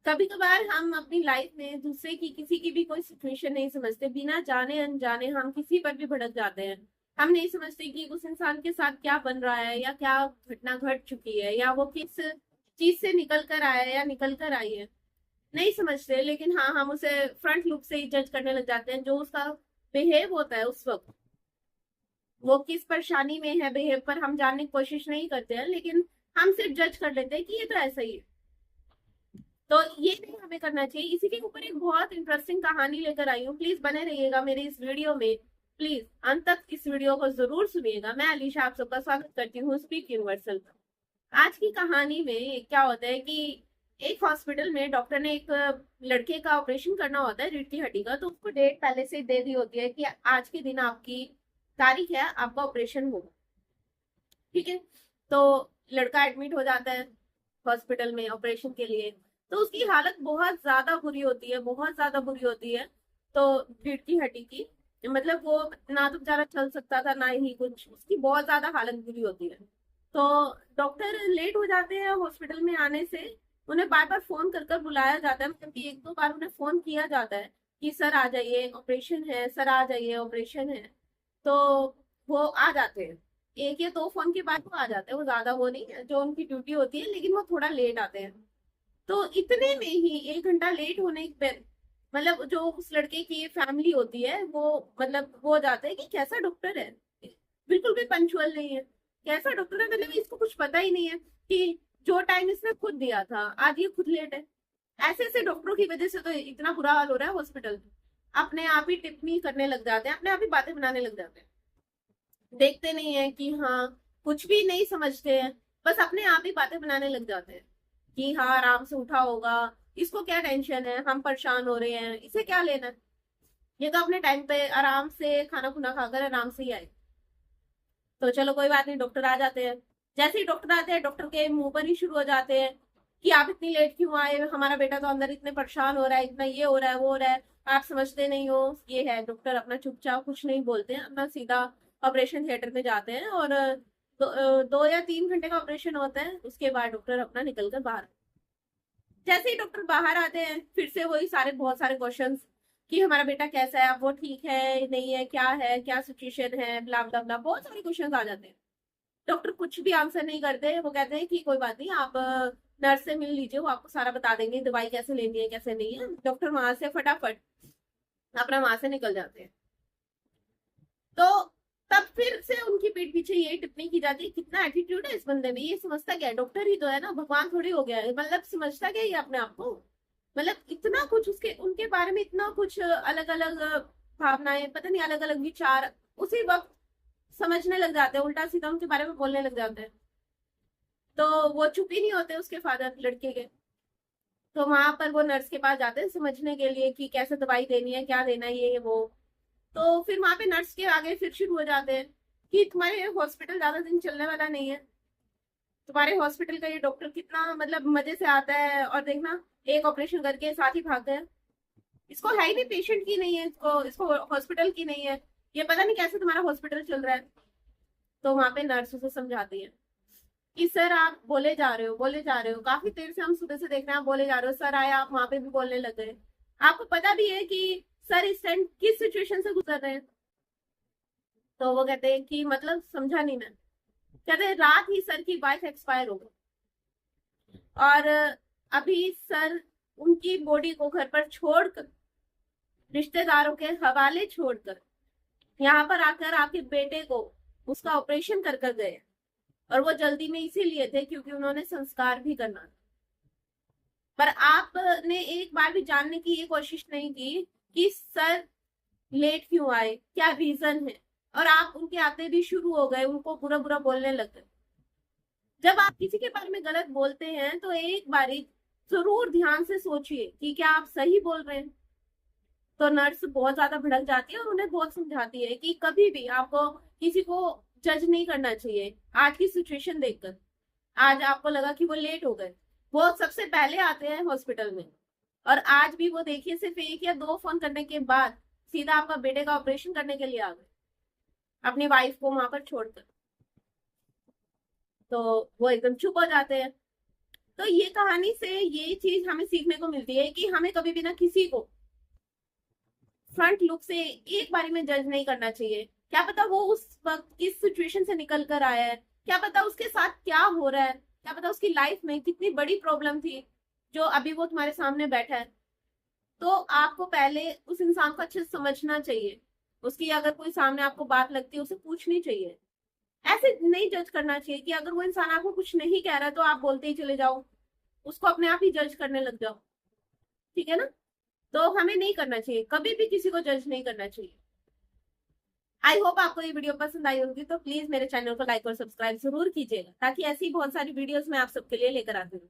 कभी कभार हम अपनी लाइफ में दूसरे की किसी की भी कोई सिचुएशन नहीं समझते, बिना जाने अनजाने हम किसी पर भी भड़क जाते हैं। हम नहीं समझते कि उस इंसान के साथ क्या बन रहा है या क्या घटना घट चुकी है या वो किस चीज से निकल कर आया है या निकल कर आई है। नहीं समझते, लेकिन हाँ हम उसे फ्रंट लुक से ही जज करने लग जाते हैं। जो उसका बिहेव होता है उस वक्त, वो किस परेशानी में है, बिहेव पर हम जानने की कोशिश नहीं करते हैं, लेकिन हम सिर्फ जज कर लेते हैं कि ये तो ऐसा ही है। तो ये नहीं हमें करना चाहिए। इसी के ऊपर एक बहुत इंटरेस्टिंग कहानी लेकर आई हूँ, प्लीज बने रहिएगा मेरे इस वीडियो में। प्लीज अंत तक इस वीडियो को जरूर सुनिएगा। मैं अलीशा आप सबका स्वागत करती हूँ स्पीक यूनिवर्सल पर। आज की कहानी में क्या होता है कि एक हॉस्पिटल में डॉक्टर ने एक लड़के का ऑपरेशन करना होता है, रीढ़ की हड्डी का। तो उसको डेट पहले से ही दे दी होती है कि आज के दिन आपकी तारीख है, आपका ऑपरेशन होगा। ठीक है। तो लड़का एडमिट हो जाता है हॉस्पिटल में ऑपरेशन के लिए। तो उसकी हालत बहुत ज्यादा बुरी होती है, बहुत ज्यादा बुरी होती है। तो रीढ़ की हड्डी की, मतलब वो ना तो बेचारा चल सकता था ना ही कुछ, उसकी बहुत ज्यादा हालत बुरी होती है। तो डॉक्टर लेट हो जाते हैं हॉस्पिटल में आने से। उन्हें बार बार फोन कर कर बुलाया जाता है, मतलब कि एक दो बार उन्हें फोन किया जाता है कि सर आ जाइए ऑपरेशन है, सर आ जाइए ऑपरेशन है। तो वो आ जाते हैं। एक या दो फोन के बाद वो आ जाते हैं, वो ज्यादा वो नहीं है जो उनकी ड्यूटी होती है, लेकिन वो थोड़ा लेट आते हैं। तो इतने में ही 1 घंटा लेट होने पे मतलब जो उस लड़के की फैमिली होती है वो, मतलब वो जाते हैं कि कैसा डॉक्टर है, बिल्कुल भी पंचुअल नहीं है। कैसा डॉक्टर है, मतलब इसको कुछ पता ही नहीं है कि जो टाइम इसने खुद दिया था आज ये खुद लेट है। ऐसे ऐसे डॉक्टरों की वजह से तो इतना बुरा हाल हो रहा है हॉस्पिटल में। अपने आप ही टिप्पणी करने लग जाते हैं, अपने आप ही बातें बनाने लग जाते हैं। देखते नहीं है कि हाँ, कुछ भी नहीं समझते हैं। बस अपने आप ही बातें बनाने लग जाते हैं कि हाँ आराम से उठा होगा, इसको क्या टेंशन है, हम परेशान हो रहे हैं, इसे क्या लेना है, ये तो अपने टाइम पे आराम से खाना खुना खाकर आराम से ही आए। तो चलो कोई बात नहीं, डॉक्टर आ जाते हैं। जैसे ही डॉक्टर आते हैं डॉक्टर के मुंह पर ही शुरू हो जाते हैं कि आप इतनी लेट क्यों आए, हमारा बेटा तो अंदर इतने परेशान हो रहा है, इतना ये हो रहा है वो हो रहा है, आप समझते नहीं हो। ये है डॉक्टर अपना चुपचाप कुछ नहीं बोलते हैं, अपना सीधा ऑपरेशन थिएटर में जाते हैं। और 2 या 3 घंटे का ऑपरेशन होता है, उसके बाद डॉक्टर अपना निकल कर बाहर। जैसे ही डॉक्टर बाहर आते हैं फिर से वही सारे बहुत सारे क्वेश्चंस कि हमारा बेटा कैसा है, अब वो ठीक है नहीं है, क्या है, क्या सिचुएशन है, ब्ला ब्ला ब्ला, बहुत सारे क्वेश्चंस आ जाते हैं। डॉक्टर कुछ भी आंसर नहीं करते, वो कहते हैं कि कोई बात नहीं, आप नर्स से मिल लीजिए, वो आपको सारा बता देंगे, दवाई कैसे लेनी है कैसे नहीं है। डॉक्टर वहां से फटाफट अपना वहां से निकल जाते हैं। तो तब फिर से उनकी पीठ पीछे ये टिप्पणी की जाती है, कितना एटीट्यूड है इस बंदे में, ये समझता क्या है, डॉक्टर ही तो है ना, भगवान थोड़ी हो गया है, मतलब समझता क्या ये अपने आप को। मतलब इतना कुछ उसके उनके बारे में, इतना कुछ अलग अलग भावनाएं, पता नहीं अलग अलग विचार उसी वक्त समझने लग जाते हैं, उल्टा सीधा उनके बारे में बोलने लग जाते हैं। तो वो चुप ही नहीं होते उसके फादर लड़के के। तो वहां पर वो नर्स के पास जाते हैं समझने के लिए कि कैसे दवाई देनी है, क्या देना है, ये वो। तो फिर वहां पे नर्स के आगे फिर शुरू हो जाते हैं कि तुम्हारे हॉस्पिटल ज्यादा दिन चलने वाला नहीं है, तुम्हारे हॉस्पिटल का ये डॉक्टर कितना मतलब मजे से आता है, और देखना एक ऑपरेशन करके साथ ही भाग गया। इसको है ही नहीं, पेशेंट की नहीं है, इसको इसको हॉस्पिटल की नहीं है, ये पता नहीं कैसे तुम्हारा हॉस्पिटल चल रहा है। तो वहां पे नर्स उसे समझाती है कि सर आप बोले जा रहे हो, बोले जा रहे हो, काफी देर से हम सुबह से देख रहे हैं आप बोले जा रहे हो, सर आए आप वहां पे भी बोलने लग गए। आपको पता भी है कि सर इस टाइम किस सिचुएशन से गुजर रहे हैं। तो वो कहते हैं कि मतलब समझा नहीं मैं। कहते हैं रात ही सर की वाइफ एक्सपायर हो गई, और अभी सर उनकी बॉडी को घर पर छोड़कर, रिश्तेदारों के हवाले छोड़कर यहाँ पर आकर आपके बेटे को उसका ऑपरेशन कर कर गए। और वो जल्दी में इसीलिए थे क्योंकि उन्होंने संस्कार भी करना था। पर आपने एक बार भी जानने की ये कोशिश नहीं की कि सर लेट क्यों आए, क्या रीजन है। और आप उनके आते भी शुरू हो गए, उनको बुरा बुरा बोलने लग गए। जब आप किसी के बारे में गलत बोलते हैं तो एक बारी जरूर ध्यान से सोचिए कि क्या आप सही बोल रहे हैं। तो नर्स बहुत ज्यादा भड़क जाती है और उन्हें बहुत समझाती है कि कभी भी आपको किसी को जज नहीं करना चाहिए आज की सिचुएशन देखकर। आज आपको लगा कि वो लेट हो गए, वो सबसे पहले आते हैं हॉस्पिटल में, और आज भी वो देखिए सिर्फ एक या दो फोन करने के बाद सीधा आपका बेटे का ऑपरेशन करने के लिए आ गए, अपनी वाइफ को वहां पर छोड़कर। तो वो एकदम चुप हो जाते हैं। तो ये कहानी से ये चीज हमें सीखने को मिलती है कि हमें कभी भी ना किसी को फ्रंट लुक से एक बारी में जज नहीं करना चाहिए। क्या पता वो उस वक्त किस सिचुएशन से निकल कर आया है, क्या पता उसके साथ क्या हो रहा है, क्या पता उसकी लाइफ में कितनी बड़ी प्रॉब्लम थी जो अभी वो तुम्हारे सामने बैठा है। तो आपको पहले उस इंसान को अच्छे से समझना चाहिए। उसकी अगर कोई सामने आपको बात लगती है उसे पूछनी चाहिए। ऐसे नहीं जज करना चाहिए कि अगर वो इंसान आपको कुछ नहीं कह रहा है तो आप बोलते ही चले जाओ, उसको अपने आप ही जज करने लग जाओ। ठीक है ना? तो हमें नहीं करना चाहिए, कभी भी किसी को जज नहीं करना चाहिए। आई होप आपको ये वीडियो पसंद आई होगी, तो प्लीज मेरे चैनल को लाइक और सब्सक्राइब जरूर कीजिएगा ताकि ऐसी बहुत सारी वीडियोस मैं आप सबके लिए लेकर आती हूँ।